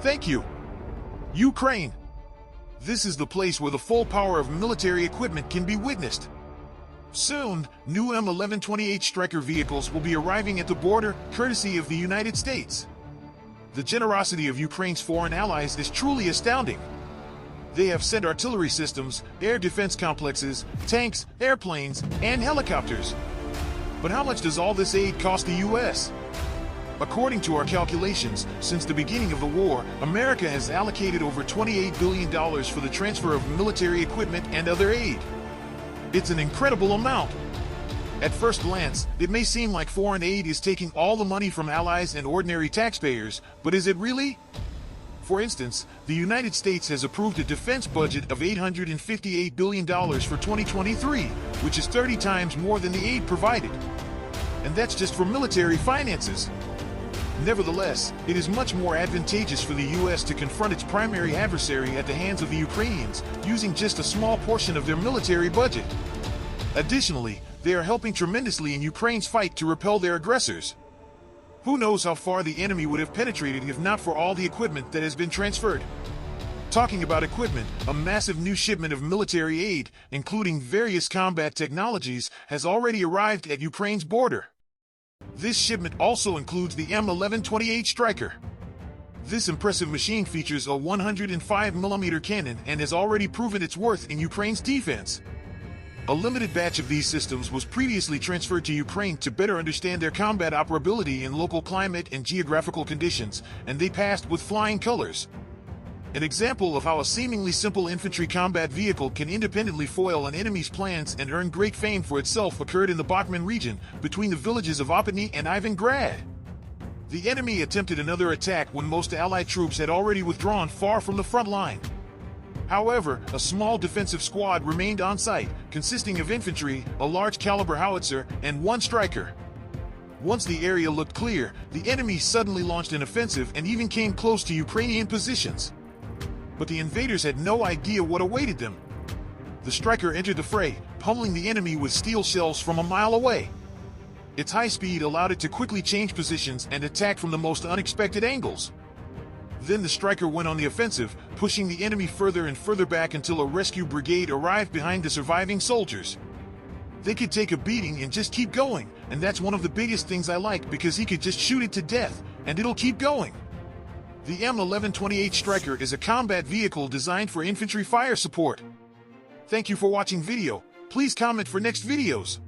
Thank you, Ukraine. This is the place where the full power of military equipment can be witnessed. Soon, new M1128 Stryker vehicles will be arriving at the border, courtesy of the United States. The generosity of Ukraine's foreign allies is truly astounding. They have sent artillery systems, air defense complexes, tanks, airplanes, and helicopters. But how much does all this aid cost the U.S.? According to our calculations, since the beginning of the war, America has allocated over $28 billion for the transfer of military equipment and other aid. It's an incredible amount. At first glance, it may seem like foreign aid is taking all the money from allies and ordinary taxpayers, but is it really? For instance, the United States has approved a defense budget of $858 billion for 2023, which is 30 times more than the aid provided. And that's just for military finances. Nevertheless, it is much more advantageous for the U.S. to confront its primary adversary at the hands of the Ukrainians, using just a small portion of their military budget. Additionally, they are helping tremendously in Ukraine's fight to repel their aggressors. Who knows how far the enemy would have penetrated if not for all the equipment that has been transferred. Talking about equipment, a massive new shipment of military aid, including various combat technologies, has already arrived at Ukraine's border. This shipment also includes the M1128 Stryker. This impressive machine features a 105mm cannon and has already proven its worth in Ukraine's defense. A limited batch of these systems was previously transferred to Ukraine to better understand their combat operability in local climate and geographical conditions, and they passed with flying colors. An example of how a seemingly simple infantry combat vehicle can independently foil an enemy's plans and earn great fame for itself occurred in the Bakhmut region, between the villages of Opatny and Ivangrad. The enemy attempted another attack when most Allied troops had already withdrawn far from the front line. However, a small defensive squad remained on site, consisting of infantry, a large-caliber howitzer, and one Stryker. Once the area looked clear, the enemy suddenly launched an offensive and even came close to Ukrainian positions. But the invaders had no idea what awaited them. The Stryker entered the fray, pummeling the enemy with steel shells from a mile away. Its high speed allowed it to quickly change positions and attack from the most unexpected angles. Then the Stryker went on the offensive, pushing the enemy further and further back until a rescue brigade arrived behind the surviving soldiers. They could take a beating and just keep going, and that's one of the biggest things I like because he could just shoot it to death, and it'll keep going. The M1128 Stryker is a combat vehicle designed for infantry fire support. Thank you for watching video. Please comment for next videos.